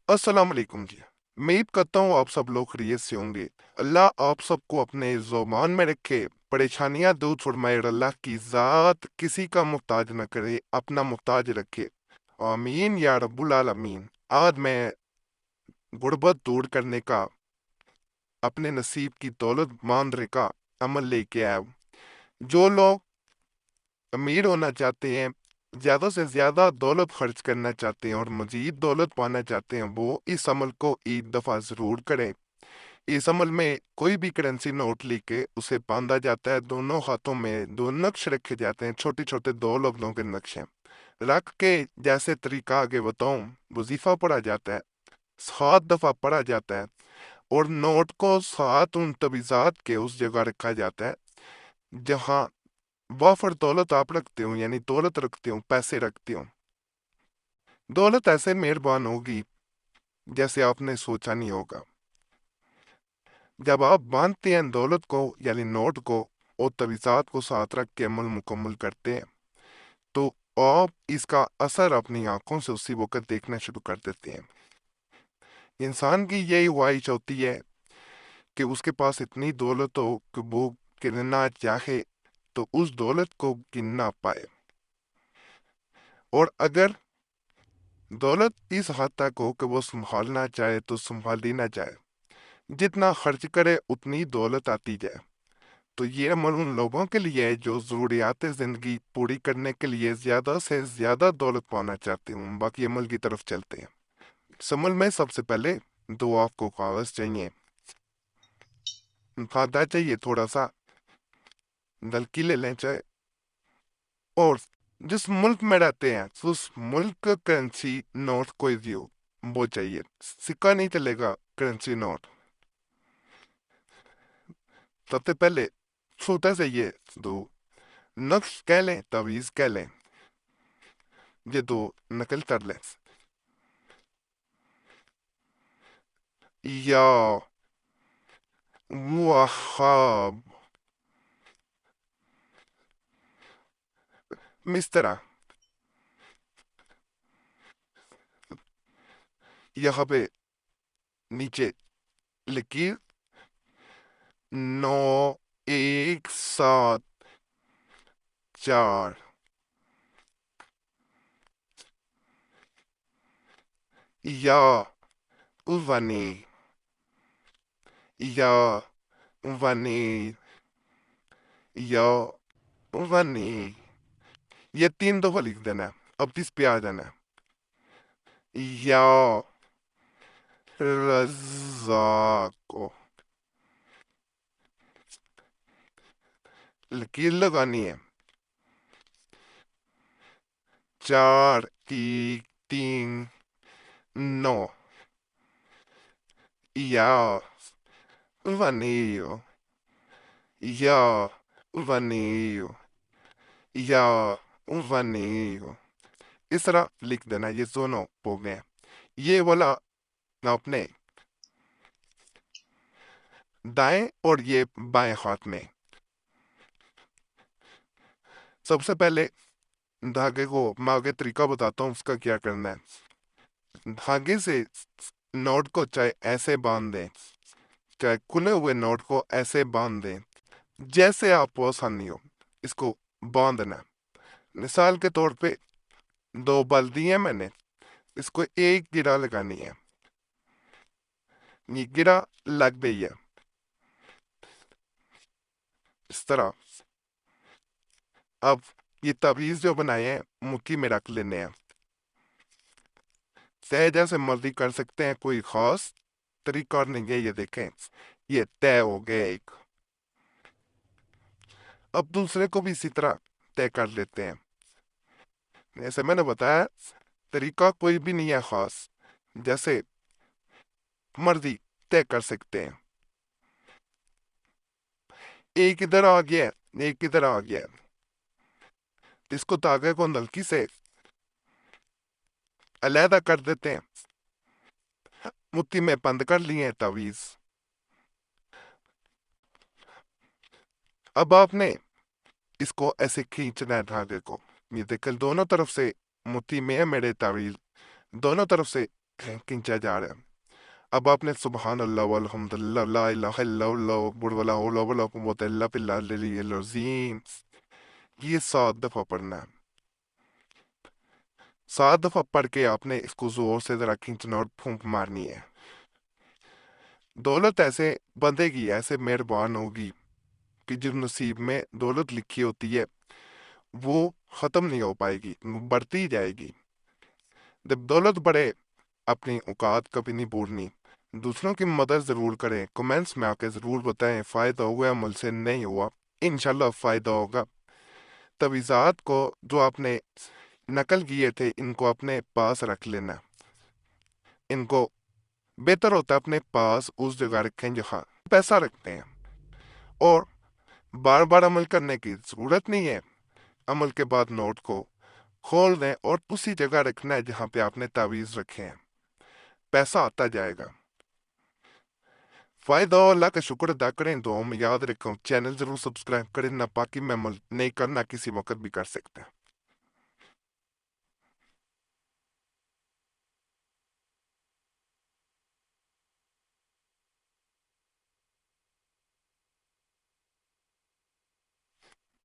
अस्सलाम वालेकुम जी। उम्मीद करता हूँ आप सब लोग खैरियत से होंगे। अल्लाह आप सबको अपने ज़ुबान में रखे, परेशानियां दूर फरमाए। और अल्लाह की ज़ात किसी का मुहताज न करे, अपना मुहताज रखे। आमीन या रब्बुल आलमीन। आज मैं गुर्बत दूर करने का, अपने नसीब की दौलत मांदने का अमल लेके आया हूँ। जो लोग अमीर होना चाहते हैं, ज़्यादा से ज़्यादा दौलत खर्च करना चाहते हैं और मज़ीद दौलत पाना चाहते हैं, वो इस अमल को एक दफ़ा ज़रूर करें। इस अमल में कोई भी करेंसी नोट लेके उसे बांधा जाता है, दोनों हाथों में दो नक्श रखे जाते हैं, छोटे छोटे दो लफ्ज़ों के नक्शे रख के, जैसे तरीका आगे बताऊं, वजीफा पढ़ा जाता है, 7 दफ़ा पढ़ा जाता है। और नोट को 7 उन तवीज़ात के उस जगह रखा जाता है जहां वाफर दौलत आप रखते हो, यानी दौलत रखते हो, पैसे रखते हो। दौलत ऐसे मेहरबान होगी जैसे आपने सोचा नहीं होगा। जब आप बांधते हैं दौलत को, यानी नोट को, और तवीज़ात को साथ रख के अमल मुकम्मल करते हैं, तो आप इसका असर अपनी आंखों से उसी वक्त देखना शुरू कर देते हैं। इंसान की यही ख्वाहिश होती है कि उसके पास इतनी दौलत हो कि वो गिनना चाहे तो उस दौलत को गिन ना पाए। और अगर दौलत इस हद तक हो कि वो संभालना चाहे तो संभाली ना जाए, जितना खर्च करे उतनी दौलत आती जाए। तो ये अमल उन लोगों के लिए है जो ज़रूरियात ज़िंदगी पूरी करने के लिए ज़्यादा से ज़्यादा दौलत पाना चाहते हूँ। बाकी अमल की तरफ चलते हैं। इस अमल में सबसे पहले दो आपको कागज़ चाहिए, खादा चाहिए, थोड़ा सा दलकी ले लें चाहे, और जिस मुल्क में रहते हैं उस मुल्क का करेंसी नोट कोई भी हो वो चाहिए। सिक्का नहीं चलेगा, करेंसी नोट। सबसे पहले छोटा से ये दो नक्श कह लें, तवीज़ कह लें, ये दो नकल कर लें। या वहाब मिस्तरा, यहाँ पे नीचे लकीर, 9 1 7 4। या उवानी, या उवानी, या उवानी। ये 3 दफा लिख देना है। अब इस पे आ जाना है। या रज़ाको, लकीर लगानी है। 4 1 3 9। या uvanío, या uvanío, या uvanío। इस तरह लिख देना। ये दोनों हो गए। ये वाला अपने दाएं और ये बाएं हाथ में। सबसे पहले धागे को मैं आगे तरीका बताता हूँ उसका क्या करना है। धागे से नोट को चाहे ऐसे बांध दें, चाहे खुले हुए नोट को ऐसे बांध दें, जैसे आपको आसानी हो इसको बांधना है। मिसाल के तौर पे 2 बाल्टी है मैंने, इसको एक गिरा लगानी है। ये गिरा लग गई है इस तरह। अब ये तवीज जो बनाए हैं मुट्ठी में रख लेने हैं। तय जैसे मर्जी कर सकते हैं, कोई खास तरीका नहीं है। ये देखें, ये तय हो गया एक। अब दूसरे को भी इसी तरह तय कर लेते हैं। जैसे मैंने बताया, तरीका कोई भी नहीं है खास, जैसे मर्जी तय कर सकते हैं। एक इधर आ गया, एक इधर आ गया। इसको धागे को नलकी से अलहदा कर देते हैं। मुट्ठी में बंद कर लिए हैं तावीज। अब आपने इसको ऐसे खींचना है धागे को। ये देखकर दोनों तरफ से मुट्ठी में है मेरे तावीज, दोनों तरफ से کھینچا جا رہا ہے۔ اب آپ نے سبحان اللہ والحمدللہ لا الہ الا اللہ اکبر ولا حول ولا قوت الا باللہ العلی العظیم، یہ 7 دفعہ پڑھنا ہے۔ 7 دفعہ پڑھ کے آپ نے اس کو زور سے ذرا کھینچنا اور پھونک مارنی ہے۔ دولت ایسے بندے کی ایسے مہربان ہوگی کہ جس نصیب میں دولت لکھی ہوتی ہے وہ ختم نہیں ہو پائے گی، بڑھتی جائے گی۔ جب دولت بڑھے اپنی اوقات کبھی نہیں بھولنی، دوسروں کی مدد ضرور کریں، کمنٹس میں آ کے ضرور بتائیں فائدہ ہوا عمل سے نہیں ہوا، انشاءاللہ فائدہ ہوگا۔ تویزات کو جو آپ نے نقل کیے تھے ان کو اپنے پاس رکھ لینا، ان کو بہتر ہوتا ہے اپنے پاس اس جگہ رکھیں جہاں پیسہ رکھتے ہیں، اور بار بار عمل کرنے کی ضرورت نہیں ہے۔ عمل کے بعد نوٹ کو کھول دیں اور اسی جگہ رکھنا ہے جہاں پہ آپ نے تعویذ رکھے ہیں، پیسہ آتا جائے گا۔ فائدہ ہو، اللہ کا شکر ادا کریں، دعاؤں میں یاد رکھوں، چینل ضرور سبسکرائب کریں، نہ پاکی میں عمل نہیں کرنا کسی وقت بھی کر سکتے ہیں۔